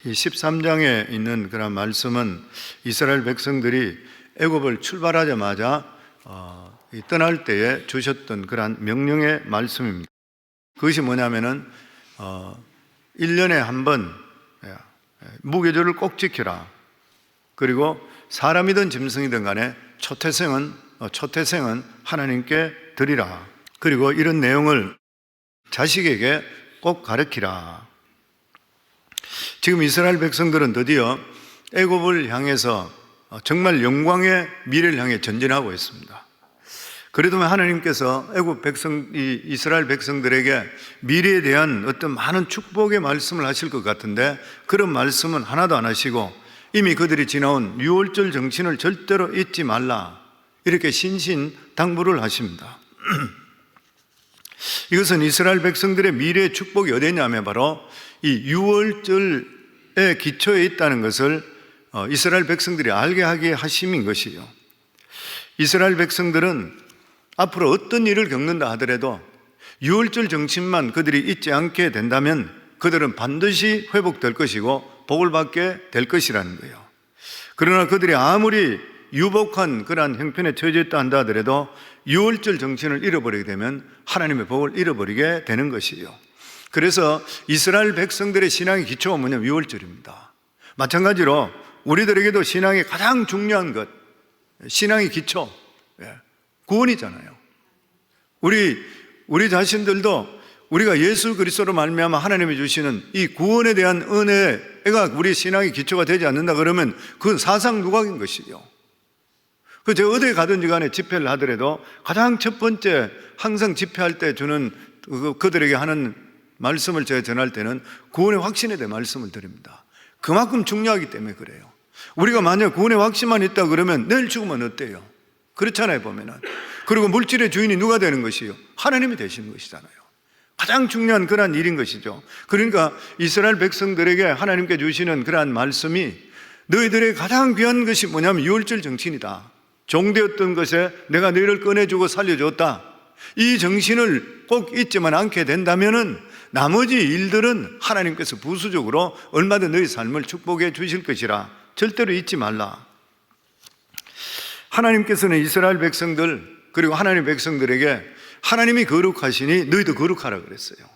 이 13장에 있는 그런 말씀은 이스라엘 백성들이 애굽을 출발하자마자 떠날 때에 주셨던 그러한 명령의 말씀입니다. 그것이 뭐냐면은 1년에 한 번 무교절을 꼭 지켜라. 그리고 사람이든 짐승이든 간에 초태생은 하나님께 드리라. 그리고 이런 내용을 자식에게 꼭 가르치라. 지금 이스라엘 백성들은 드디어 애굽을 향해서 정말 영광의 미래를 향해 전진하고 있습니다. 그래도 하나님께서 애굽 백성, 이스라엘 백성들에게 미래에 대한 어떤 많은 축복의 말씀을 하실 것 같은데 그런 말씀은 하나도 안 하시고 이미 그들이 지나온 유월절 정신을 절대로 잊지 말라, 이렇게 신신당부를 하십니다. 이것은 이스라엘 백성들의 미래의 축복이 어디 있냐면 바로 이 유월절의 기초에 있다는 것을 이스라엘 백성들이 알게 하게 하심인 것이요. 이스라엘 백성들은 앞으로 어떤 일을 겪는다 하더라도 유월절 정신만 그들이 잊지 않게 된다면 그들은 반드시 회복될 것이고 복을 받게 될 것이라는 거예요. 그러나 그들이 아무리 유복한 그러한 형편에 처해져 있다 한다 하더라도 유월절 정신을 잃어버리게 되면 하나님의 복을 잃어버리게 되는 것이에요. 그래서 이스라엘 백성들의 신앙의 기초가 뭐냐면 유월절입니다. 마찬가지로 우리들에게도 신앙의 가장 중요한 것, 신앙의 기초, 구원이잖아요. 우리 자신들도 우리가 예수 그리스도로 말미암아 하나님이 주시는 이 구원에 대한 은혜가 우리 신앙의 기초가 되지 않는다 그러면 그건 사상 누각인 것이요. 제가 어디에 가든지 간에 집회를 하더라도 가장 첫 번째 항상 집회할 때 주는 그들에게 하는 말씀을 제가 전할 때는 구원의 확신에 대해 말씀을 드립니다. 그만큼 중요하기 때문에 그래요. 우리가 만약 구원의 확신만 있다 그러면 내일 죽으면 어때요? 그렇잖아요, 보면은. 그리고 물질의 주인이 누가 되는 것이요? 하나님이 되시는 것이잖아요. 가장 중요한 그러한 일인 것이죠. 그러니까 이스라엘 백성들에게 하나님께 주시는 그러한 말씀이 너희들의 가장 귀한 것이 뭐냐면 유월절 정신이다. 종되었던 것에 내가 너희를 꺼내주고 살려줬다. 이 정신을 꼭 잊지만 않게 된다면은 나머지 일들은 하나님께서 부수적으로 얼마든 너희 삶을 축복해 주실 것이라 절대로 잊지 말라. 하나님께서는 이스라엘 백성들 그리고 하나님의 백성들에게 하나님이 거룩하시니 너희도 거룩하라 그랬어요.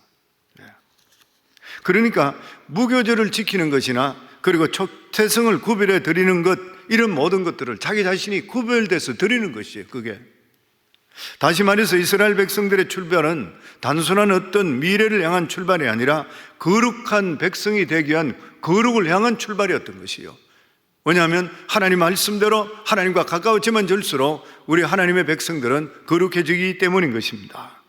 그러니까 무교절을 지키는 것이나 그리고 초태성을 구별해 드리는 것, 이런 모든 것들을 자기 자신이 구별돼서 드리는 것이에요. 그게 다시 말해서 이스라엘 백성들의 출발은 단순한 어떤 미래를 향한 출발이 아니라 거룩한 백성이 되기 위한 거룩을 향한 출발이었던 것이요. 왜냐하면 하나님 말씀대로 하나님과 가까워지면 질수록 우리 하나님의 백성들은 거룩해지기 때문인 것입니다.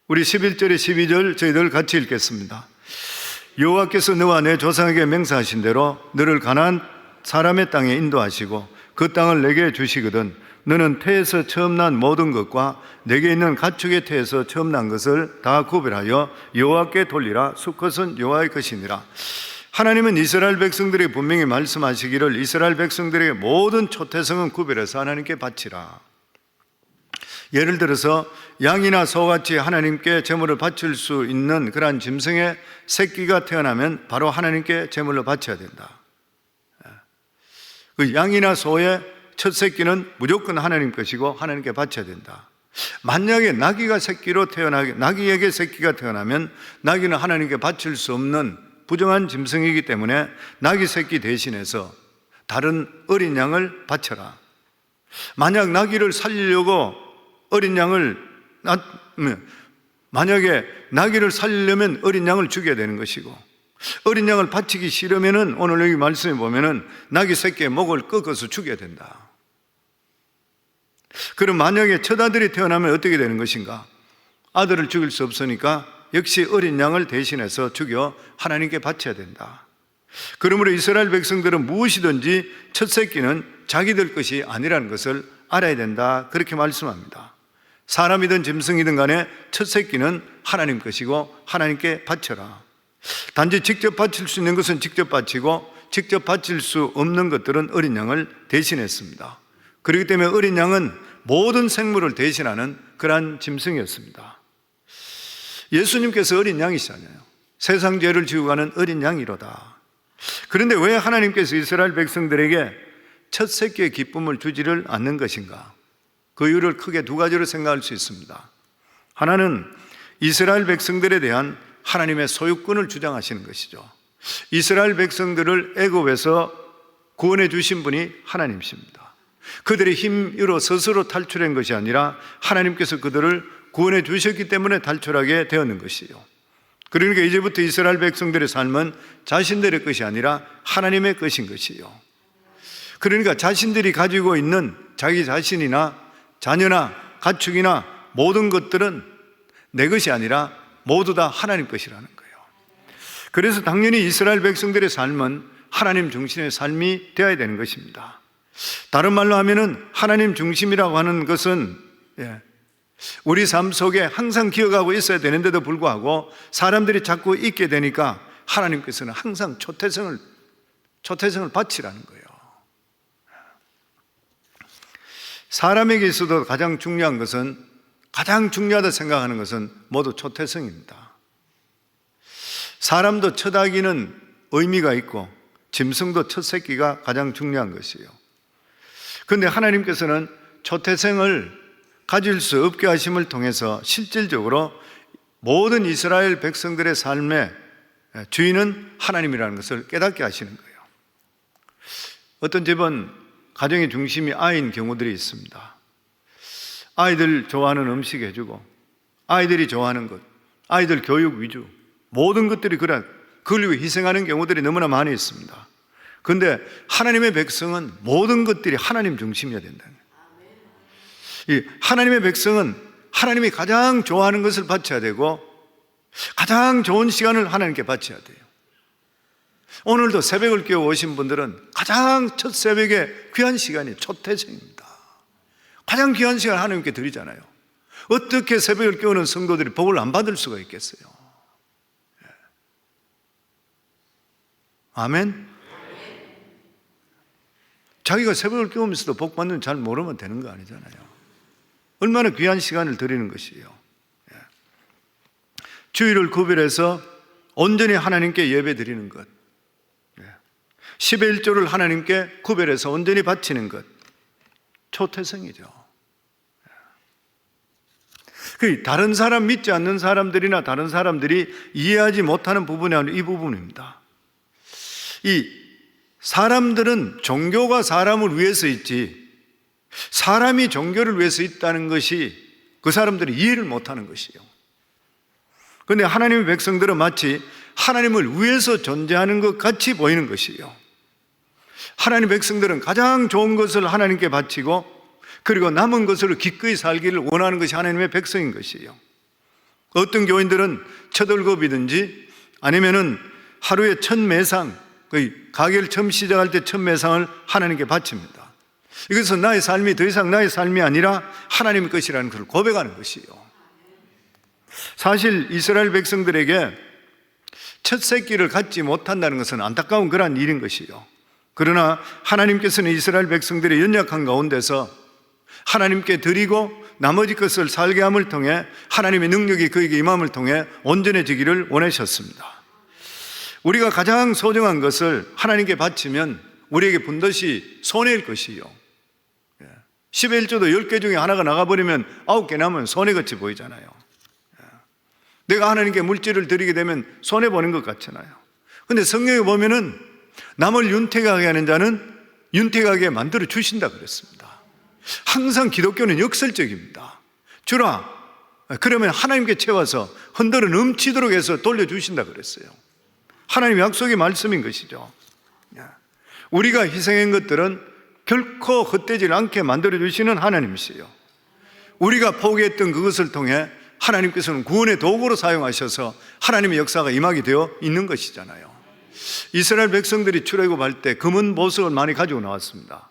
우리 11절에 12절 저희들 같이 읽겠습니다. 여호와께서 너와 내 조상에게 맹세하신 대로 너를 가나안 사람의 땅에 인도하시고 그 땅을 내게 주시거든 너는 태에서 처음 난 모든 것과 내게 있는 가축의 태에서 처음 난 것을 다 구별하여 여호와께 돌리라. 수컷은 여호와의 것이니라. 하나님은 이스라엘 백성들이 분명히 말씀하시기를 이스라엘 백성들에게 모든 초태성은 구별해서 하나님께 바치라. 예를 들어서 양이나 소같이 하나님께 제물을 바칠 수 있는 그러한 짐승의 새끼가 태어나면 바로 하나님께 제물로 바쳐야 된다. 그 양이나 소의 첫 새끼는 무조건 하나님 것이고 하나님께 바쳐야 된다. 만약에 나귀가 나귀에게 새끼가 태어나면 나귀는 하나님께 바칠 수 없는 부정한 짐승이기 때문에 나귀 새끼 대신해서 다른 어린 양을 바쳐라. 만약 나귀를 살리려고 만약에 나귀를 살리려면 어린 양을 죽여야 되는 것이고 어린 양을 바치기 싫으면은 오늘 여기 말씀에 보면은 나귀 새끼의 목을 꺾어서 죽여야 된다. 그럼 만약에 첫 아들이 태어나면 어떻게 되는 것인가? 아들을 죽일 수 없으니까 역시 어린 양을 대신해서 죽여 하나님께 바쳐야 된다. 그러므로 이스라엘 백성들은 무엇이든지 첫 새끼는 자기들 것이 아니라는 것을 알아야 된다. 그렇게 말씀합니다. 사람이든 짐승이든 간에 첫 새끼는 하나님 것이고 하나님께 바쳐라. 단지 직접 바칠 수 있는 것은 직접 바치고 직접 바칠 수 없는 것들은 어린 양을 대신했습니다. 그렇기 때문에 어린 양은 모든 생물을 대신하는 그러한 짐승이었습니다. 예수님께서 어린 양이시잖아요. 세상 죄를 지고 가는 어린 양이로다. 그런데 왜 하나님께서 이스라엘 백성들에게 첫 새끼의 기쁨을 주지를 않는 것인가? 그 이유를 크게 두 가지로 생각할 수 있습니다. 하나는 이스라엘 백성들에 대한 하나님의 소유권을 주장하시는 것이죠. 이스라엘 백성들을 애굽에서 구원해 주신 분이 하나님이십니다. 그들의 힘으로 스스로 탈출한 것이 아니라 하나님께서 그들을 구원해 주셨기 때문에 탈출하게 되었는 것이요. 그러니까 이제부터 이스라엘 백성들의 삶은 자신들의 것이 아니라 하나님의 것인 것이요. 그러니까 자신들이 가지고 있는 자기 자신이나 자녀나 가축이나 모든 것들은 내 것이 아니라 모두 다 하나님 것이라는 거예요. 그래서 당연히 이스라엘 백성들의 삶은 하나님 중심의 삶이 되어야 되는 것입니다. 다른 말로 하면은 하나님 중심이라고 하는 것은 우리 삶 속에 항상 기억하고 있어야 되는데도 불구하고 사람들이 자꾸 잊게 되니까 하나님께서는 항상 초태성을 바치라는 거예요. 사람에게 있어도 가장 중요하다 생각하는 것은 모두 초태성입니다. 사람도 첫 아기는 의미가 있고 짐승도 첫 새끼가 가장 중요한 것이에요. 그런데 하나님께서는 초태생을 가질 수 없게 하심을 통해서 실질적으로 모든 이스라엘 백성들의 삶의 주인은 하나님이라는 것을 깨닫게 하시는 거예요. 어떤 집은 가정의 중심이 아이인 경우들이 있습니다. 아이들 좋아하는 음식 해주고 아이들이 좋아하는 것, 아이들 교육 위주, 모든 것들이 그걸 위해 희생하는 경우들이 너무나 많이 있습니다. 그런데 하나님의 백성은 모든 것들이 하나님 중심이어야 된다는 거예요. 이 하나님의 백성은 하나님이 가장 좋아하는 것을 바쳐야 되고 가장 좋은 시간을 하나님께 바쳐야 돼요. 오늘도 새벽을 깨워 오신 분들은 가장 첫 새벽에 귀한 시간이 초태생입니다. 가장 귀한 시간을 하나님께 드리잖아요. 어떻게 새벽을 깨우는 성도들이 복을 안 받을 수가 있겠어요? 아멘? 자기가 새벽을 깨우면서도 복 받는 잘 모르면 되는 거 아니잖아요. 얼마나 귀한 시간을 드리는 것이에요. 주일을 구별해서 온전히 하나님께 예배 드리는 것, 10의 1조를 하나님께 구별해서 온전히 바치는 것, 초태성이죠. 다른 사람 믿지 않는 사람들이나 다른 사람들이 이해하지 못하는 부분이 아니라 이 부분입니다. 이 사람들은 종교가 사람을 위해서 있지 사람이 종교를 위해서 있다는 것이 그 사람들이 이해를 못하는 것이에요. 그런데 하나님의 백성들은 마치 하나님을 위해서 존재하는 것 같이 보이는 것이에요. 하나님의 백성들은 가장 좋은 것을 하나님께 바치고 그리고 남은 것으로 기꺼이 살기를 원하는 것이 하나님의 백성인 것이에요. 어떤 교인들은 첫 월급이든지 아니면은 하루에 첫 매상, 가게를 처음 시작할 때 첫 매상을 하나님께 바칩니다. 이것은 나의 삶이 더 이상 나의 삶이 아니라 하나님의 것이라는 것을 고백하는 것이에요. 사실 이스라엘 백성들에게 첫 새끼를 갖지 못한다는 것은 안타까운 그러한 일인 것이에요. 그러나 하나님께서는 이스라엘 백성들의 연약한 가운데서 하나님께 드리고 나머지 것을 살게 함을 통해 하나님의 능력이 그에게 임함을 통해 온전해지기를 원하셨습니다. 우리가 가장 소중한 것을 하나님께 바치면 우리에게 분듯이 손해일 것이요. 10의 1조도 10개 중에 하나가 나가버리면 9개 남으면 손해같이 보이잖아요. 내가 하나님께 물질을 드리게 되면 손해보는 것 같잖아요. 그런데 성경에 보면은 남을 윤택하게 하는 자는 윤택하게 만들어 주신다 그랬습니다. 항상 기독교는 역설적입니다. 주라, 그러면 하나님께 채워서 흔들어 넘치도록 해서 돌려주신다 그랬어요. 하나님의 약속의 말씀인 것이죠. 우리가 희생한 것들은 결코 헛되지 않게 만들어주시는 하나님이시요. 우리가 포기했던 그것을 통해 하나님께서는 구원의 도구로 사용하셔서 하나님의 역사가 임하게 되어 있는 것이잖아요. 이스라엘 백성들이 출애굽할 때 금은 보석을 많이 가지고 나왔습니다.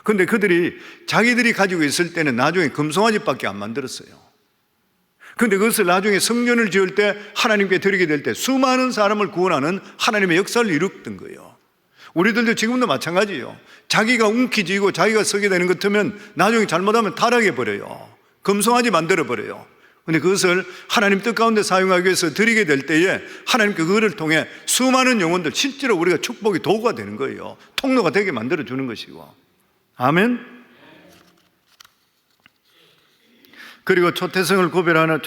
그런데 그들이 자기들이 가지고 있을 때는 나중에 금송아지밖에 안 만들었어요. 그런데 그것을 나중에 성전을 지을 때 하나님께 드리게 될 때 수많은 사람을 구원하는 하나님의 역사를 이뤘던 거예요. 우리들도 지금도 마찬가지예요. 자기가 움켜쥐고 자기가 서게 되는 것 같으면 나중에 잘못하면 타락해버려요. 금송아지 만들어버려요. 근데 그것을 하나님 뜻 가운데 사용하기 위해서 드리게 될 때에 하나님께 그거를 통해 수많은 영혼들, 실제로 우리가 축복의 도구가 되는 거예요. 통로가 되게 만들어주는 것이고. 아멘. 그리고 초태성을 구별하는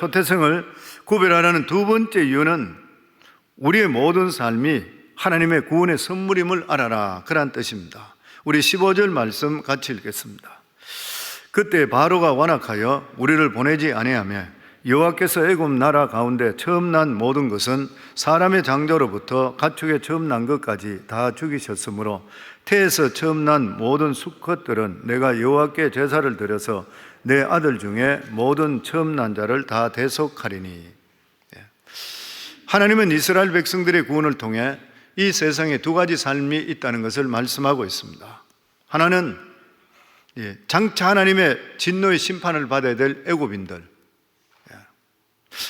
두 번째 이유는 우리의 모든 삶이 하나님의 구원의 선물임을 알아라, 그런 뜻입니다. 우리 15절 말씀 같이 읽겠습니다. 그때 바로가 완악하여 우리를 보내지 아니하며 여호와께서 애굽 나라 가운데 처음 난 모든 것은 사람의 장자로부터 가축의 처음 난 것까지 다 죽이셨으므로 태에서 처음 난 모든 수컷들은 내가 여호와께 제사를 드려서 내 아들 중에 모든 처음 난 자를 다 대속하리니. 하나님은 이스라엘 백성들의 구원을 통해 이 세상에 두 가지 삶이 있다는 것을 말씀하고 있습니다. 하나는 장차 하나님의 진노의 심판을 받아야 될 애굽인들,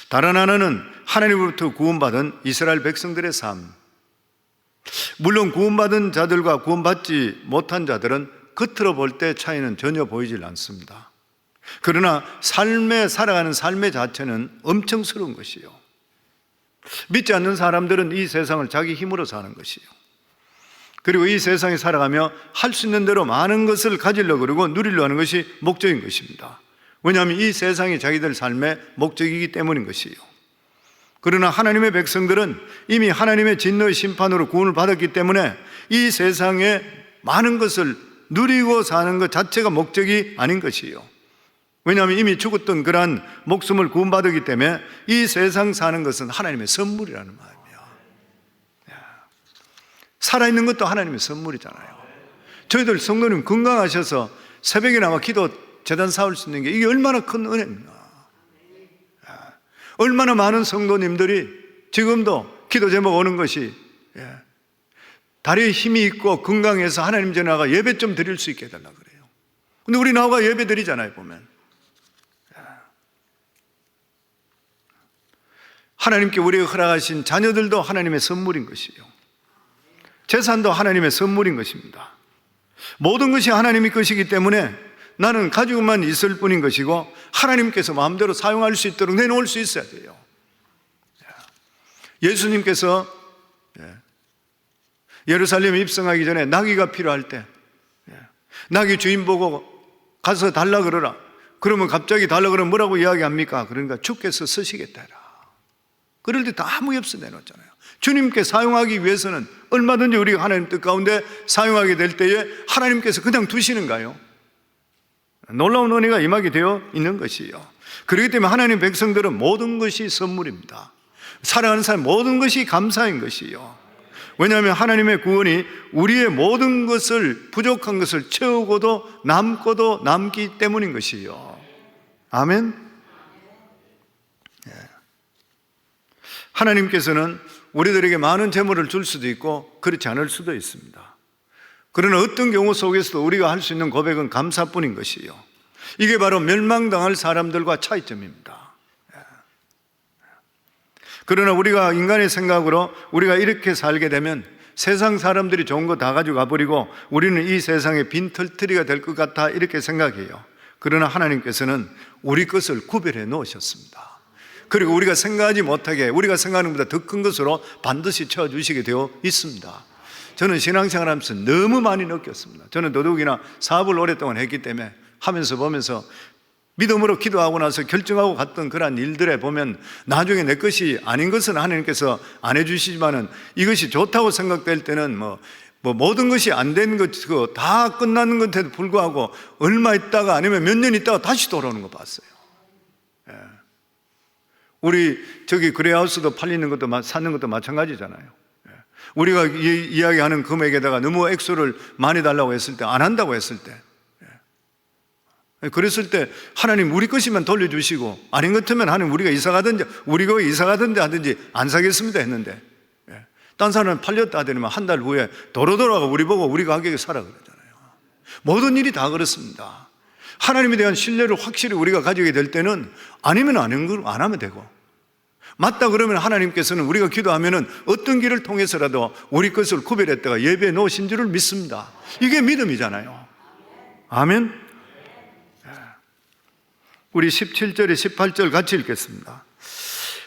다른 하나는 하나님으로부터 구원받은 이스라엘 백성들의 삶. 물론 구원받은 자들과 구원받지 못한 자들은 겉으로 볼 때 차이는 전혀 보이질 않습니다. 그러나 살아가는 삶의 자체는 엄청스러운 것이요, 믿지 않는 사람들은 이 세상을 자기 힘으로 사는 것이요, 그리고 이 세상에 살아가며 할 수 있는 대로 많은 것을 가지려고 그러고 누리려 하는 것이 목적인 것입니다. 왜냐하면 이 세상이 자기들 삶의 목적이기 때문인 것이요. 그러나 하나님의 백성들은 이미 하나님의 진노의 심판으로 구원을 받았기 때문에 이 세상에 많은 것을 누리고 사는 것 자체가 목적이 아닌 것이요. 왜냐하면 이미 죽었던 그러한 목숨을 구원받았기 때문에 이 세상 사는 것은 하나님의 선물이라는 말이에요. 살아있는 것도 하나님의 선물이잖아요. 저희들 성도님 건강하셔서 새벽에 나와 기도 재단 사올 수 있는 게 이게 얼마나 큰 은혜입니까? 얼마나 많은 성도님들이 지금도 기도 제목 오는 것이 다리에 힘이 있고 건강해서 하나님 전에 나가 예배 좀 드릴 수 있게 해달라 그래요. 근데 우리 나와 예배 드리잖아요, 보면. 하나님께 우리가 허락하신 자녀들도 하나님의 선물인 것이요, 재산도 하나님의 선물인 것입니다. 모든 것이 하나님의 것이기 때문에 나는 가지고만 있을 뿐인 것이고 하나님께서 마음대로 사용할 수 있도록 내놓을 수 있어야 돼요. 예수님께서 예루살렘에 입성하기 전에 나귀가 필요할 때 나귀 주인 보고 가서 달라 그러라. 그러면 갑자기 달라 그러면 뭐라고 이야기합니까? 그러니까 주께서 쓰시겠다 해라. 그럴 때 다 아무 없어 내놓잖아요. 주님께 사용하기 위해서는 얼마든지 우리가 하나님 뜻 가운데 사용하게 될 때에 하나님께서 그냥 두시는가요? 놀라운 은혜가 임하게 되어 있는 것이요. 그렇기 때문에 하나님 백성들은 모든 것이 선물입니다. 살아가는 삶 모든 것이 감사인 것이요. 왜냐하면 하나님의 구원이 우리의 모든 것을, 부족한 것을 채우고도 남고도 남기 때문인 것이요. 아멘. 하나님께서는 우리들에게 많은 재물을 줄 수도 있고 그렇지 않을 수도 있습니다. 그러나 어떤 경우 속에서도 우리가 할 수 있는 고백은 감사뿐인 것이요. 이게 바로 멸망당할 사람들과 차이점입니다. 그러나 우리가 인간의 생각으로 우리가 이렇게 살게 되면 세상 사람들이 좋은 거 다 가지고 가버리고 우리는 이 세상의 빈털터리가 될 것 같아 이렇게 생각해요. 그러나 하나님께서는 우리 것을 구별해 놓으셨습니다. 그리고 우리가 생각하지 못하게, 우리가 생각하는 것보다 더 큰 것으로 반드시 채워주시게 되어 있습니다. 저는 신앙생활 하면서 너무 많이 느꼈습니다. 저는 더더욱이나 사업을 오랫동안 했기 때문에 하면서 보면서 믿음으로 기도하고 나서 결정하고 갔던 그러한 일들에 보면 나중에 내 것이 아닌 것은 하나님께서 안 해주시지만은 이것이 좋다고 생각될 때는 모든 것이 안 된 것, 다 끝나는 것에도 불구하고 얼마 있다가 아니면 몇 년 있다가 다시 돌아오는 거 봤어요. 우리 저기 그레하우스도 팔리는 것도 사는 것도 마찬가지잖아요. 우리가 이야기하는 금액에다가 너무 액수를 많이 달라고 했을 때, 안 한다고 했을 때, 그랬을 때 하나님 우리 것이면 돌려주시고 아닌 것 같으면 하나님 우리가 이사가든지 하든지 안 사겠습니다 했는데 딴 사람은 팔렸다 하더니만 한 달 후에 도로도로가 우리 보고 우리 가격에 사라 그러잖아요. 모든 일이 다 그렇습니다. 하나님에 대한 신뢰를 확실히 우리가 가지게 될 때는 아니면 아닌 걸 안 하면 되고, 맞다 그러면 하나님께서는 우리가 기도하면은 어떤 길을 통해서라도 우리 것을 구별했다가 예배해 놓으신 줄을 믿습니다. 이게 믿음이잖아요. 아멘. 우리 17절에 18절 같이 읽겠습니다.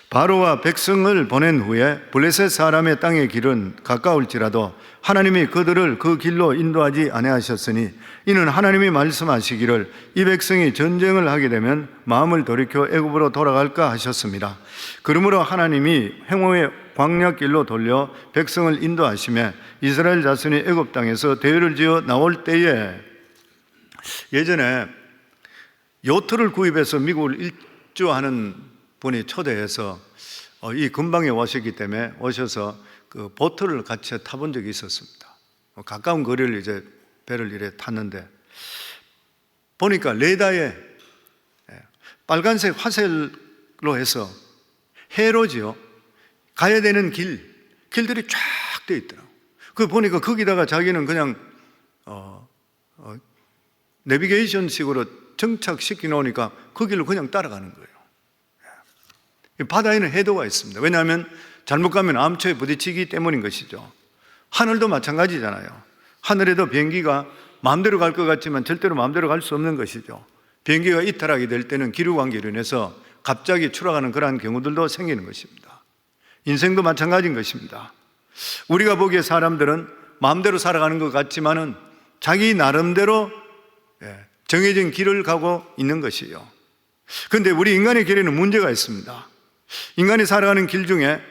바로와 백성을 보낸 후에 블레셋 사람의 땅의 길은 가까울지라도 하나님이 그들을 그 길로 인도하지 아니하셨으니 이는 하나님이 말씀하시기를 이 백성이 전쟁을 하게 되면 마음을 돌이켜 애굽으로 돌아갈까 하셨습니다. 그러므로 하나님이 행호의 광야 길로 돌려 백성을 인도하시며 이스라엘 자손이 애굽 땅에서 대열을 지어 나올 때에, 예전에 요트를 구입해서 미국을 일주하는 분이 초대해서 이 근방에 오셨기 때문에 오셔서 그 보트를 같이 타본 적이 있었습니다. 가까운 거리를 이제 배를 이래 탔는데 보니까 레이더에 빨간색 화살로 해서 해로지요. 가야 되는 길들이 쫙 되어 있더라고요. 그 보니까 거기다가 자기는 그냥 내비게이션식으로 정착시켜 놓으니까 그 길로 그냥 따라가는 거예요. 바다에는 해도가 있습니다. 왜냐하면 잘못 가면 암초에 부딪히기 때문인 것이죠. 하늘도 마찬가지잖아요. 하늘에도 비행기가 마음대로 갈 것 같지만 절대로 마음대로 갈 수 없는 것이죠. 비행기가 이탈하게 될 때는 기류관계로 인해서 갑자기 추락하는 그러한 경우들도 생기는 것입니다. 인생도 마찬가지인 것입니다. 우리가 보기에 사람들은 마음대로 살아가는 것 같지만은 자기 나름대로 정해진 길을 가고 있는 것이요. 그런데 우리 인간의 길에는 문제가 있습니다. 인간이 살아가는 길 중에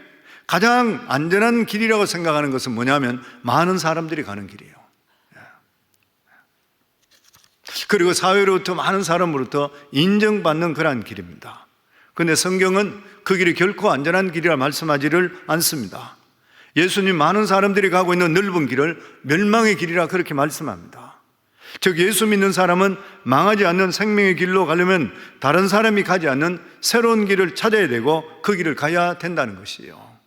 가장 안전한 길이라고 생각하는 것은 뭐냐면 많은 사람들이 가는 길이에요. 그리고 사회로부터 많은 사람으로부터 인정받는 그러한 길입니다. 그런데 성경은 그 길이 결코 안전한 길이라 말씀하지를 않습니다. 예수님 많은 사람들이 가고 있는 넓은 길을 멸망의 길이라 그렇게 말씀합니다. 즉 예수 믿는 사람은 망하지 않는 생명의 길로 가려면 다른 사람이 가지 않는 새로운 길을 찾아야 되고 그 길을 가야 된다는 것이에요.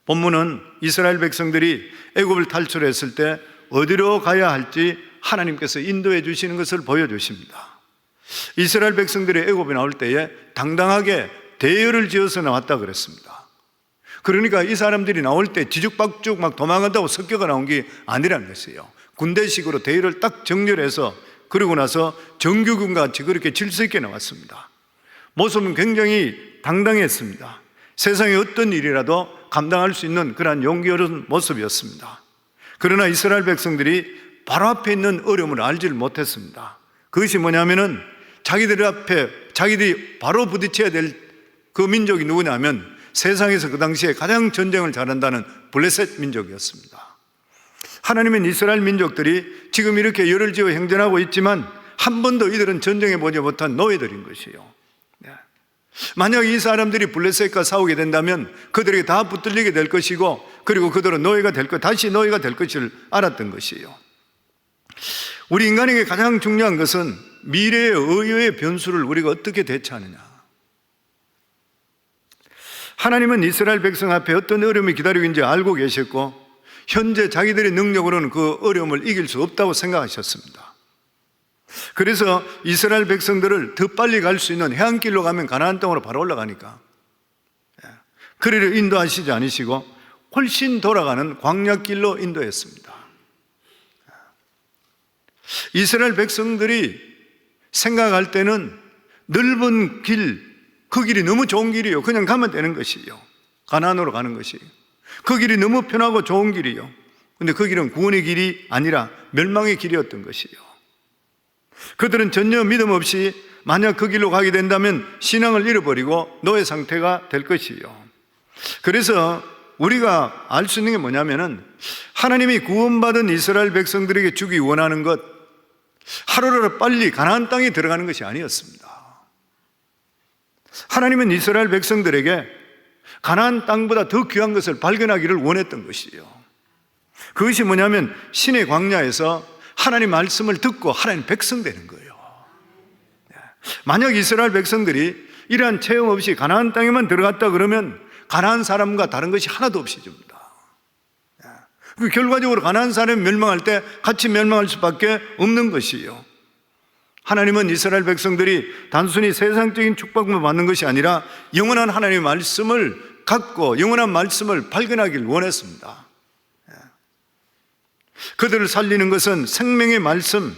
본문은 이스라엘 백성들이 애굽을 탈출했을 때 어디로 가야 할지 하나님께서 인도해 주시는 것을 보여주십니다. 이스라엘 백성들이 애굽에 나올 때에 당당하게 대열을 지어서 나왔다 그랬습니다. 그러니까 이 사람들이 나올 때 뒤죽박죽 막 도망간다고 섞여가 나온 게 아니라는 것이에요. 군대식으로 대열을 딱 정렬해서 그러고 나서 정규군 같이 그렇게 질서 있게 나왔습니다. 모습은 굉장히 당당했습니다. 세상의 어떤 일이라도 감당할 수 있는 그러한 용기 어린 모습이었습니다. 그러나 이스라엘 백성들이 바로 앞에 있는 어려움을 알지를 못했습니다. 그것이 뭐냐면은 자기들 앞에 자기들이 바로 부딪혀야 될 그 민족이 누구냐면 세상에서 그 당시에 가장 전쟁을 잘한다는 블레셋 민족이었습니다. 하나님은 이스라엘 민족들이 지금 이렇게 열을 지어 행전하고 있지만 한 번도 이들은 전쟁해 보지 못한 노예들인 것이에요. 만약 이 사람들이 블레셋과 싸우게 된다면 그들에게 다 붙들리게 될 것이고 그리고 그들은 노예가 될 것, 다시 노예가 될 것을 알았던 것이에요. 우리 인간에게 가장 중요한 것은 미래의 의외의 변수를 우리가 어떻게 대처하느냐. 하나님은 이스라엘 백성 앞에 어떤 어려움이 기다리고 있는지 알고 계셨고 현재 자기들의 능력으로는 그 어려움을 이길 수 없다고 생각하셨습니다. 그래서 이스라엘 백성들을 더 빨리 갈 수 있는 해안길로 가면 가나안 땅으로 바로 올라가니까 그리를 인도하시지 않으시고 훨씬 돌아가는 광야길로 인도했습니다. 이스라엘 백성들이 생각할 때는 넓은 길, 그 길이 너무 좋은 길이에요. 그냥 가면 되는 것이에요. 가나안으로 가는 것이에요. 그 길이 너무 편하고 좋은 길이에요. 그런데 그 길은 구원의 길이 아니라 멸망의 길이었던 것이에요. 그들은 전혀 믿음 없이 만약 그 길로 가게 된다면 신앙을 잃어버리고 노예 상태가 될 것이에요. 그래서 우리가 알 수 있는 게 뭐냐면은 하나님이 구원받은 이스라엘 백성들에게 주기 원하는 것, 하루라도 빨리 가나안 땅에 들어가는 것이 아니었습니다. 하나님은 이스라엘 백성들에게 가나안 땅보다 더 귀한 것을 발견하기를 원했던 것이에요. 그것이 뭐냐면 신의 광야에서 하나님 말씀을 듣고 하나님 백성 되는 거예요. 만약 이스라엘 백성들이 이러한 체험 없이 가나안 땅에만 들어갔다 그러면 가나안 사람과 다른 것이 하나도 없어집니다. 결과적으로 가나안 사람이 멸망할 때 같이 멸망할 수밖에 없는 것이에요. 하나님은 이스라엘 백성들이 단순히 세상적인 축복만 받는 것이 아니라 영원한 하나님의 말씀을 갖고 영원한 말씀을 발견하기를 원했습니다. 그들을 살리는 것은 생명의 말씀,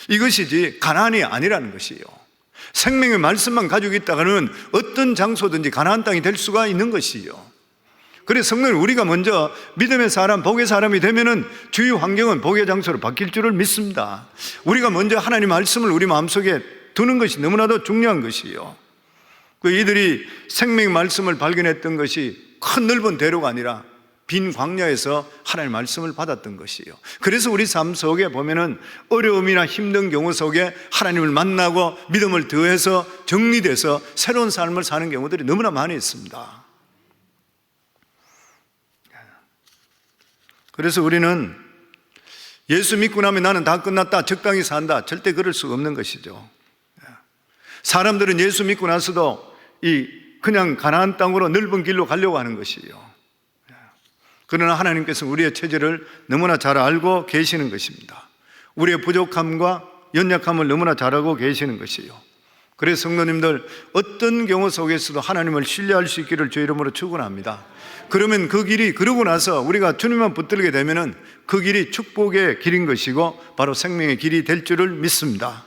이것이지 가나안이 아니라는 것이에요. 생명의 말씀만 가지고 있다가는 어떤 장소든지 가나안 땅이 될 수가 있는 것이에요. 그래서 성도는 우리가 먼저 믿음의 사람, 복의 사람이 되면은 주위 환경은 복의 장소로 바뀔 줄을 믿습니다. 우리가 먼저 하나님 말씀을 우리 마음속에 두는 것이 너무나도 중요한 것이에요. 이들이 생명의 말씀을 발견했던 것이 큰 넓은 대로가 아니라 빈 광야에서 하나님의 말씀을 받았던 것이에요. 그래서 우리 삶 속에 보면은 어려움이나 힘든 경우 속에 하나님을 만나고 믿음을 더해서 정리돼서 새로운 삶을 사는 경우들이 너무나 많이 있습니다. 그래서 우리는 예수 믿고 나면 나는 다 끝났다, 적당히 산다, 절대 그럴 수 없는 것이죠. 사람들은 예수 믿고 나서도 그냥 가나안 땅으로 넓은 길로 가려고 하는 것이에요. 그러나 하나님께서는 우리의 처지를 너무나 잘 알고 계시는 것입니다. 우리의 부족함과 연약함을 너무나 잘 알고 계시는 것이에요. 그래서 성도님들, 어떤 경우 속에서도 하나님을 신뢰할 수 있기를 주의 이름으로 축원합니다. 그러면 그 길이, 그러고 나서 우리가 주님만 붙들게 되면은 그 길이 축복의 길인 것이고 바로 생명의 길이 될 줄을 믿습니다.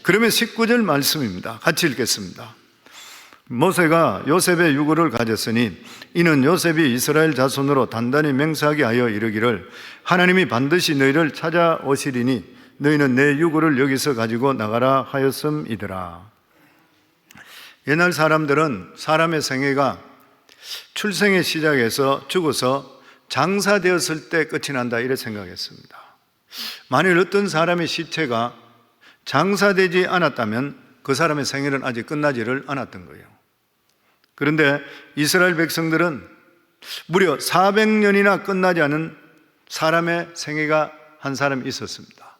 그러면 19절 말씀입니다. 같이 읽겠습니다. 모세가 요셉의 유고를 가졌으니 이는 요셉이 이스라엘 자손으로 단단히 맹세하게 하여 이르기를 하나님이 반드시 너희를 찾아오시리니 너희는 내 유고를 여기서 가지고 나가라 하였음이더라. 옛날 사람들은 사람의 생애가 출생의 시작에서 죽어서 장사되었을 때 끝이 난다 이렇게 생각했습니다. 만일 어떤 사람의 시체가 장사되지 않았다면 그 사람의 생애는 아직 끝나지를 않았던 거예요. 그런데 이스라엘 백성들은 무려 400년이나 끝나지 않은 사람의 생애가 한 사람이 있었습니다.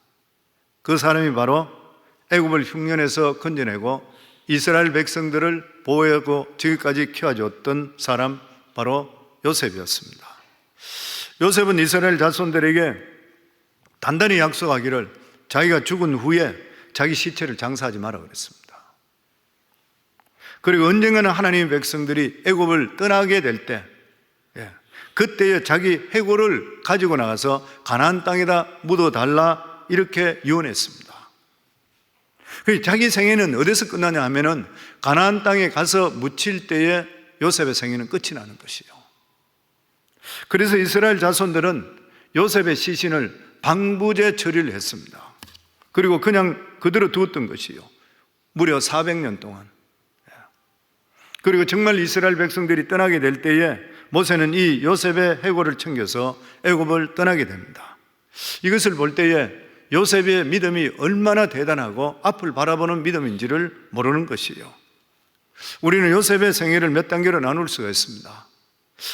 그 사람이 바로 애굽을 흉년에서 건져내고 이스라엘 백성들을 보호하고 지금까지 키워줬던 사람, 바로 요셉이었습니다. 요셉은 이스라엘 자손들에게 단단히 약속하기를 자기가 죽은 후에 자기 시체를 장사하지 마라 그랬습니다. 그리고 언젠가는 하나님의 백성들이 애굽을 떠나게 될 때, 그때에 자기 해골을 가지고 나가서 가나안 땅에다 묻어달라 이렇게 유언했습니다. 자기 생애는 어디서 끝나냐 하면은 가나안 땅에 가서 묻힐 때에 요셉의 생애는 끝이 나는 것이에요. 그래서 이스라엘 자손들은 요셉의 시신을 방부제 처리를 했습니다. 그리고 그냥 그대로 두었던 것이에요. 무려 400년 동안. 그리고 정말 이스라엘 백성들이 떠나게 될 때에 모세는 이 요셉의 해골을 챙겨서 애굽을 떠나게 됩니다. 이것을 볼 때에 요셉의 믿음이 얼마나 대단하고 앞을 바라보는 믿음인지를 모르는 것이에요. 우리는 요셉의 생애를 몇 단계로 나눌 수가 있습니다.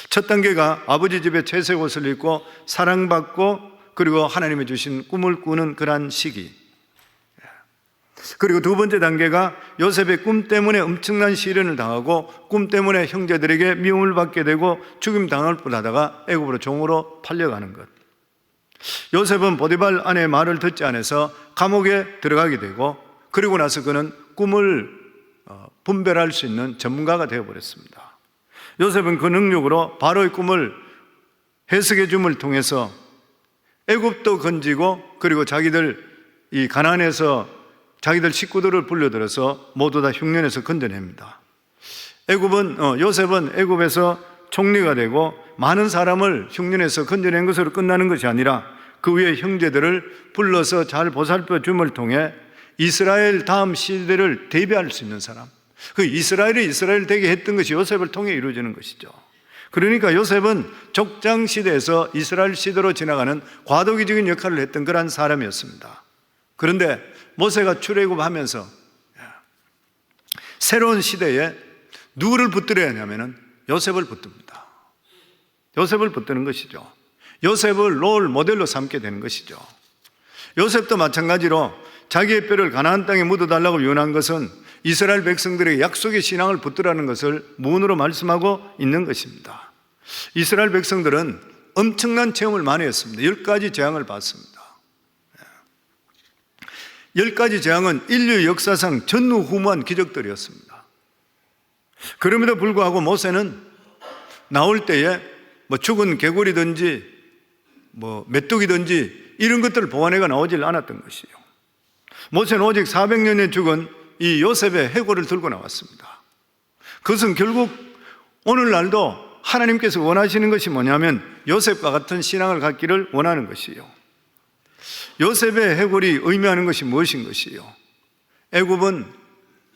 첫 단계가 아버지 집에 채색 옷을 입고 사랑받고 그리고 하나님이 주신 꿈을 꾸는 그러한 시기. 그리고 두 번째 단계가 요셉의 꿈 때문에 엄청난 시련을 당하고 꿈 때문에 형제들에게 미움을 받게 되고 죽임 당할 뻔하다가 애굽으로 종으로 팔려가는 것. 요셉은 보디발 아내의 말을 듣지 않아서 감옥에 들어가게 되고 그리고 나서 그는 꿈을 분별할 수 있는 전문가가 되어버렸습니다. 요셉은 그 능력으로 바로의 꿈을 해석해 줌을 통해서 애굽도 건지고 그리고 자기들 이 가나안에서 자기들 식구들을 불러들여서 모두 다 흉년에서 건져냅니다. 요셉은 애굽에서 총리가 되고 많은 사람을 흉년에서 건져낸 것으로 끝나는 것이 아니라 그 위에 형제들을 불러서 잘 보살펴 줌을 통해 이스라엘 다음 시대를 대비할 수 있는 사람, 그 이스라엘이 이스라엘 되게 했던 것이 요셉을 통해 이루어지는 것이죠. 그러니까 요셉은 족장 시대에서 이스라엘 시대로 지나가는 과도기적인 역할을 했던 그러한 사람이었습니다. 그런데 모세가 출애굽하면서 새로운 시대에 누구를 붙들어야 하냐면은 요셉을 붙듭니다. 요셉을 붙드는 것이죠. 요셉을 롤 모델로 삼게 되는 것이죠. 요셉도 마찬가지로 자기의 뼈를 가나안 땅에 묻어달라고 유언한 것은 이스라엘 백성들에게 약속의 신앙을 붙들라는 것을 무언으로 말씀하고 있는 것입니다. 이스라엘 백성들은 엄청난 체험을 많이 했습니다. 10가지 재앙을 받습니다. 10가지 재앙은 인류 역사상 전무후무한 기적들이었습니다. 그럼에도 불구하고 모세는 나올 때에 죽은 개구리든지 메뚜기든지 이런 것들을 보완해가 나오질 않았던 것이에요. 모세는 오직 400년에 죽은 이 요셉의 해골을 들고 나왔습니다. 그것은 결국 오늘날도 하나님께서 원하시는 것이 뭐냐면 요셉과 같은 신앙을 갖기를 원하는 것이요. 요셉의 해골이 의미하는 것이 무엇인 것이요? 애굽은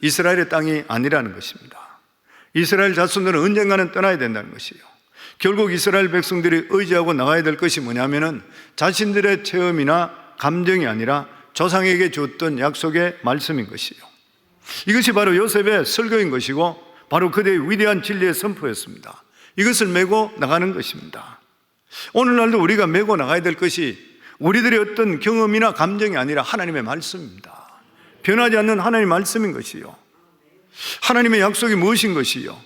이스라엘의 땅이 아니라는 것입니다. 이스라엘 자손들은 언젠가는 떠나야 된다는 것이요. 결국 이스라엘 백성들이 의지하고 나가야 될 것이 뭐냐면은 자신들의 체험이나 감정이 아니라 조상에게 줬던 약속의 말씀인 것이요. 이것이 바로 요셉의 설교인 것이고 바로 그대의 위대한 진리의 선포였습니다. 이것을 메고 나가는 것입니다. 오늘날도 우리가 메고 나가야 될 것이 우리들의 어떤 경험이나 감정이 아니라 하나님의 말씀입니다. 변하지 않는 하나님의 말씀인 것이요. 하나님의 약속이 무엇인 것이요?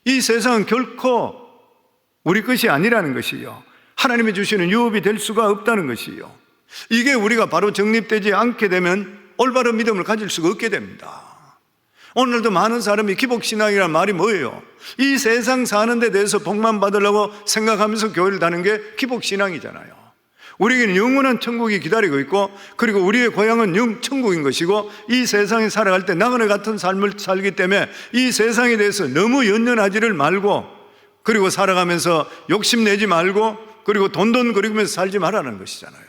이 세상은 결코 우리 것이 아니라는 것이요. 하나님이 주시는 유업이 될 수가 없다는 것이요. 이게 우리가 바로 정립되지 않게 되면 올바른 믿음을 가질 수가 없게 됩니다. 오늘도 많은 사람이 기복신앙이라는 말이 뭐예요? 이 세상 사는 데 대해서 복만 받으려고 생각하면서 교회를 다니는 게 기복신앙이잖아요. 우리에게는 영원한 천국이 기다리고 있고, 그리고 우리의 고향은 영천국인 것이고, 이 세상에 살아갈 때 나그네 같은 삶을 살기 때문에 이 세상에 대해서 너무 연연하지를 말고, 그리고 살아가면서 욕심내지 말고, 그리고 돈돈거리면서 살지 말라는 것이잖아요.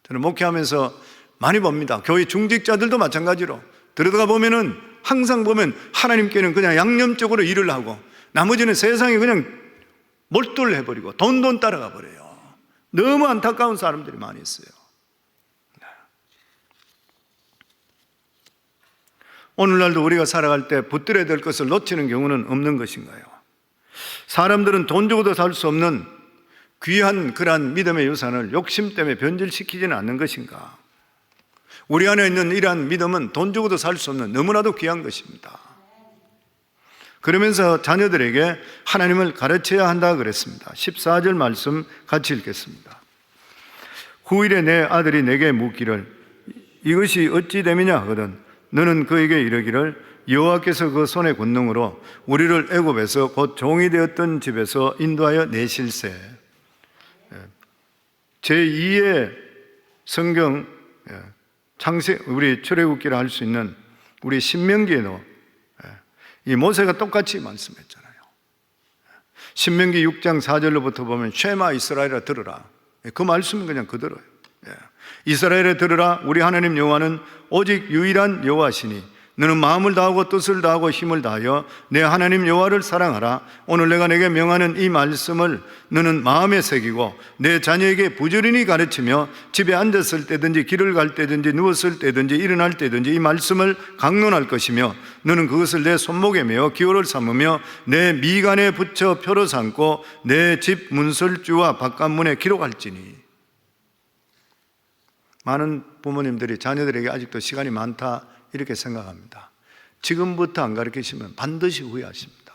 저는 목회하면서 많이 봅니다. 교회 중직자들도 마찬가지로 들어가 보면은 항상 보면 하나님께는 그냥 양념적으로 일을 하고 나머지는 세상에 그냥 몰두를 해버리고 돈 따라가 버려요. 너무 안타까운 사람들이 많이 있어요. 오늘날도 우리가 살아갈 때 붙들어야 될 것을 놓치는 경우는 없는 것인가요? 사람들은 돈 주고도 살 수 없는 귀한 그러한 믿음의 유산을 욕심 때문에 변질시키지는 않는 것인가? 우리 안에 있는 이러한 믿음은 돈 주고도 살 수 없는 너무나도 귀한 것입니다. 그러면서 자녀들에게 하나님을 가르쳐야 한다 그랬습니다. 14절 말씀 같이 읽겠습니다. 후일에 내 아들이 내게 묻기를 이것이 어찌 됨이냐 하거든 너는 그에게 이르기를 여호와께서 그 손의 권능으로 우리를 애굽에서 곧 종이 되었던 집에서 인도하여 내실세. 제2의 성경 창세기 우리 출애굽기를 할 수 있는 우리 신명기에도 이 모세가 똑같이 말씀했잖아요. 신명기 6장 4절로부터 보면 쉐마 이스라엘아 들으라. 그 말씀은 그냥 그대로예요. 이스라엘에 들으라. 우리 하나님 여호와는 오직 유일한 여호와시니 너는 마음을 다하고 뜻을 다하고 힘을 다하여 내 하나님 여호와를 사랑하라. 오늘 내가 내게 명하는 이 말씀을 너는 마음에 새기고 내 자녀에게 부지런히 가르치며 집에 앉았을 때든지 길을 갈 때든지 누웠을 때든지 일어날 때든지 이 말씀을 강론할 것이며 너는 그것을 내 손목에 메어 기호를 삼으며 내 미간에 붙여 표로 삼고 내 집 문설주와 바깥문에 기록할지니. 많은 부모님들이 자녀들에게 아직도 시간이 많다 이렇게 생각합니다. 지금부터 안 가르치시면 반드시 후회하십니다.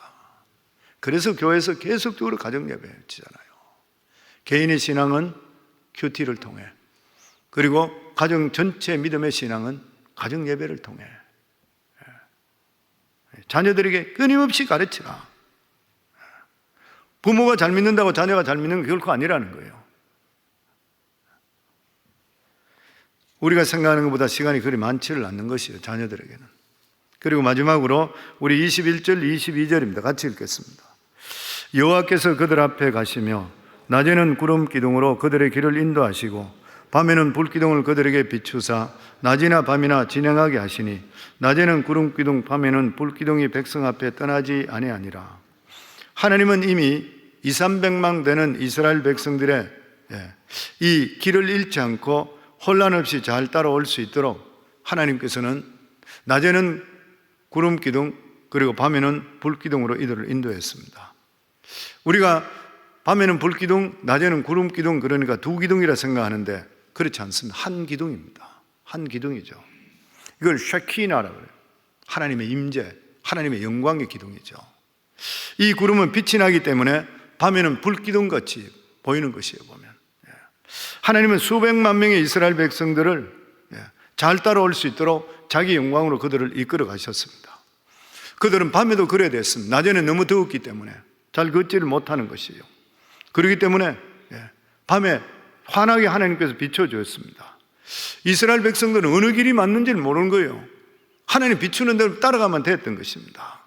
그래서 교회에서 계속적으로 가정예배 지잖아요. 개인의 신앙은 큐티를 통해, 그리고 가정 전체 믿음의 신앙은 가정예배를 통해 자녀들에게 끊임없이 가르치라. 부모가 잘 믿는다고 자녀가 잘 믿는 게 결코 아니라는 거예요. 우리가 생각하는 것보다 시간이 그리 많지를 않는 것이에요, 자녀들에게는. 그리고 마지막으로 우리 21절, 22절입니다. 같이 읽겠습니다. 여호와께서 그들 앞에 가시며 낮에는 구름 기둥으로 그들의 길을 인도하시고 밤에는 불 기둥을 그들에게 비추사 낮이나 밤이나 진행하게 하시니 낮에는 구름 기둥, 밤에는 불 기둥이 백성 앞에 떠나지 아니하니라. 하나님은 이미 200~300만 되는 이스라엘 백성들의 이 길을 잃지 않고 혼란 없이 잘 따라올 수 있도록 하나님께서는 낮에는 구름 기둥 그리고 밤에는 불 기둥으로 이들을 인도했습니다. 우리가 밤에는 불 기둥, 낮에는 구름 기둥, 그러니까 두 기둥이라 생각하는데 그렇지 않습니다. 한 기둥입니다. 한 기둥이죠. 이걸 샤키나라고 해요. 하나님의 임재, 하나님의 영광의 기둥이죠. 이 구름은 빛이 나기 때문에 밤에는 불 기둥같이 보이는 것이에요, 보면. 하나님은 수백만 명의 이스라엘 백성들을 잘 따라올 수 있도록 자기 영광으로 그들을 이끌어 가셨습니다. 그들은 밤에도 그래야 됐습니다. 낮에는 너무 더웠기 때문에 잘 걷지를 못하는 것이에요. 그렇기 때문에 밤에 환하게 하나님께서 비춰주었습니다. 이스라엘 백성들은 어느 길이 맞는지를 모르는 거예요. 하나님 비추는 대로 따라가면 됐던 것입니다.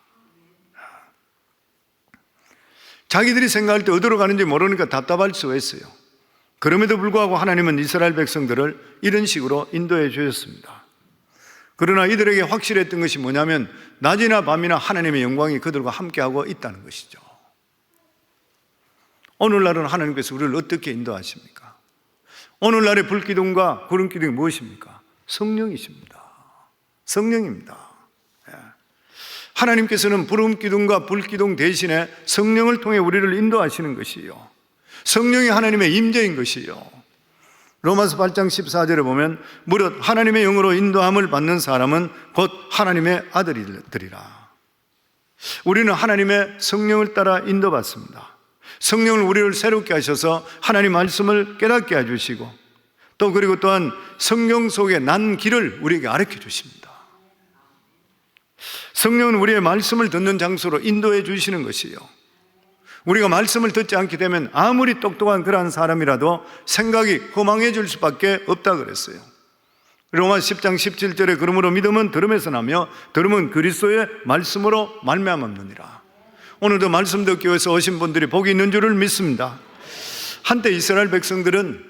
자기들이 생각할 때 어디로 가는지 모르니까 답답할 수가 있어요. 그럼에도 불구하고 하나님은 이스라엘 백성들을 이런 식으로 인도해 주셨습니다. 그러나 이들에게 확실했던 것이 뭐냐면 낮이나 밤이나 하나님의 영광이 그들과 함께하고 있다는 것이죠. 오늘날은 하나님께서 우리를 어떻게 인도하십니까? 오늘날의 불기둥과 구름기둥이 무엇입니까? 성령이십니다. 성령입니다. 하나님께서는 구름기둥과 불기둥 대신에 성령을 통해 우리를 인도하시는 것이요, 성령이 하나님의 임재인 것이요. 로마서 8장 14절에 보면 무릇 하나님의 영으로 인도함을 받는 사람은 곧 하나님의 아들이라. 우리는 하나님의 성령을 따라 인도받습니다. 성령을 우리를 새롭게 하셔서 하나님 말씀을 깨닫게 해주시고 또 그리고 또한 성경 속에 난 길을 우리에게 가르쳐 주십니다. 성령은 우리의 말씀을 듣는 장소로 인도해 주시는 것이요, 우리가 말씀을 듣지 않게 되면 아무리 똑똑한 그러한 사람이라도 생각이 허망해질 수밖에 없다 그랬어요. 로마 10장 17절에 그러므로 믿음은 들음에서 나며 들음은 그리스도의 말씀으로 말미암았느니라. 오늘도 말씀 듣기 위해서 오신 분들이 복이 있는 줄을 믿습니다. 한때 이스라엘 백성들은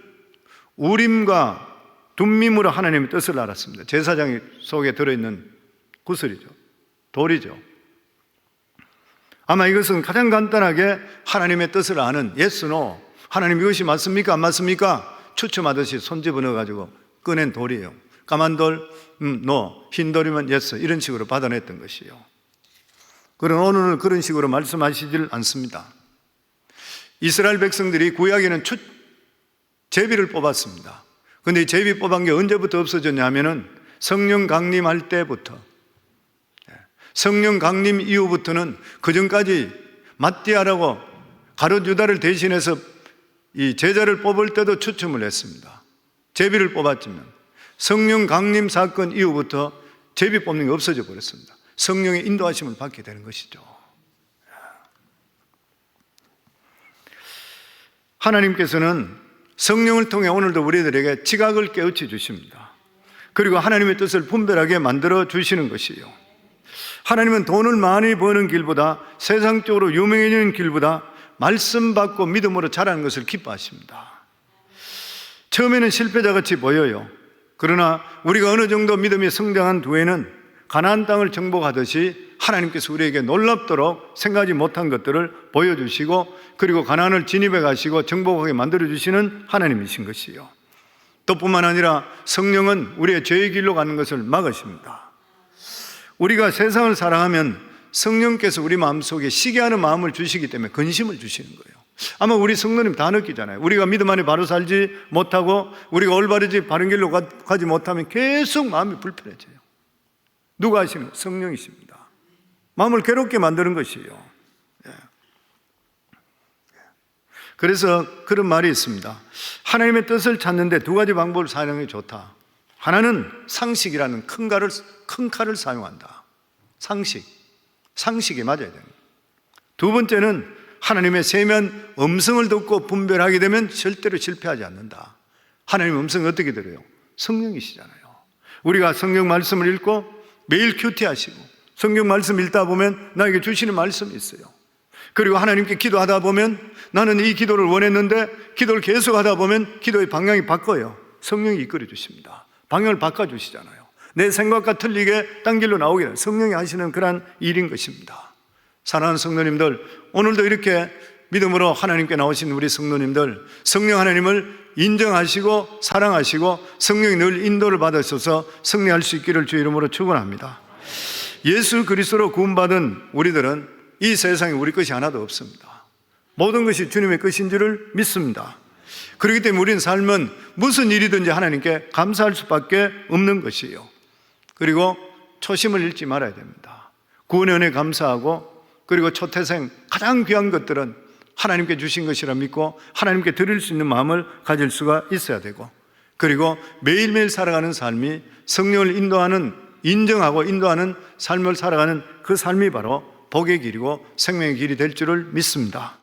우림과 둠밈으로 하나님의 뜻을 알았습니다. 제사장 속에 들어있는 구슬이죠, 돌이죠. 아마 이것은 가장 간단하게 하나님의 뜻을 아는 yes, no, 하나님 이것이 맞습니까? 안 맞습니까? 추첨하듯이 손 집어넣어가지고 꺼낸 돌이에요. 까만 돌, no, 흰 돌이면 yes, 이런 식으로 받아냈던 것이에요. 그러나 오늘은 그런 식으로 말씀하시질 않습니다. 이스라엘 백성들이 구약에는 제비를 뽑았습니다. 그런데 이 제비 뽑은 게 언제부터 없어졌냐 하면은 성령 강림할 때부터, 성령 강림 이후부터는 그 전까지 마띠아라고 가룟 유다를 대신해서 이 제자를 뽑을 때도 추첨을 했습니다. 제비를 뽑았지만 성령 강림 사건 이후부터 제비 뽑는 게 없어져 버렸습니다. 성령의 인도하심을 받게 되는 것이죠. 하나님께서는 성령을 통해 오늘도 우리들에게 지각을 깨우쳐 주십니다. 그리고 하나님의 뜻을 분별하게 만들어 주시는 것이에요. 하나님은 돈을 많이 버는 길보다, 세상적으로 유명해지는 길보다 말씀 받고 믿음으로 자라는 것을 기뻐하십니다. 처음에는 실패자같이 보여요. 그러나 우리가 어느 정도 믿음이 성장한 뒤에는 가나안 땅을 정복하듯이 하나님께서 우리에게 놀랍도록 생각하지 못한 것들을 보여주시고 그리고 가나안을 진입해 가시고 정복하게 만들어주시는 하나님이신 것이요, 또 뿐만 아니라 성령은 우리의 죄의 길로 가는 것을 막으십니다. 우리가 세상을 사랑하면 성령께서 우리 마음속에 시기하는 마음을 주시기 때문에 근심을 주시는 거예요. 아마 우리 성도님 다 느끼잖아요. 우리가 믿음 안에 바로 살지 못하고 우리가 올바르지 바른 길로 가지 못하면 계속 마음이 불편해져요. 누가 하시는 거예요? 성령이십니다. 마음을 괴롭게 만드는 것이에요. 그래서 그런 말이 있습니다. 하나님의 뜻을 찾는데 두 가지 방법을 사용하는 게 좋다. 하나는 상식이라는 큰 칼을 사용한다. 상식이 맞아야 됩니다. 두 번째는 하나님의 세미한 음성을 듣고 분별하게 되면 절대로 실패하지 않는다. 하나님의 음성이 어떻게 들어요? 성령이시잖아요. 우리가 성경 말씀을 읽고 매일 큐티하시고 성경 말씀 읽다 보면 나에게 주시는 말씀이 있어요. 그리고 하나님께 기도하다 보면 나는 이 기도를 원했는데 기도를 계속하다 보면 기도의 방향이 바뀌어요. 성령이 이끌어 주십니다. 방향을 바꿔주시잖아요. 내 생각과 틀리게 딴 길로 나오게 성령이 하시는 그런 일인 것입니다. 사랑하는 성도님들, 오늘도 이렇게 믿음으로 하나님께 나오신 우리 성도님들, 성령 하나님을 인정하시고 사랑하시고 성령이 늘 인도를 받으셔서 승리할 수 있기를 주 이름으로 축원합니다. 예수 그리스도로 구원받은 우리들은 이 세상에 우리 것이 하나도 없습니다. 모든 것이 주님의 것인 줄을 믿습니다. 그렇기 때문에 우리는 삶은 무슨 일이든지 하나님께 감사할 수밖에 없는 것이에요. 그리고 초심을 잃지 말아야 됩니다. 구원의 은혜에 감사하고 그리고 초태생 가장 귀한 것들은 하나님께 주신 것이라 믿고 하나님께 드릴 수 있는 마음을 가질 수가 있어야 되고, 그리고 매일매일 살아가는 삶이 성령을 인정하고 인도하는 삶을 살아가는 그 삶이 바로 복의 길이고 생명의 길이 될 줄을 믿습니다.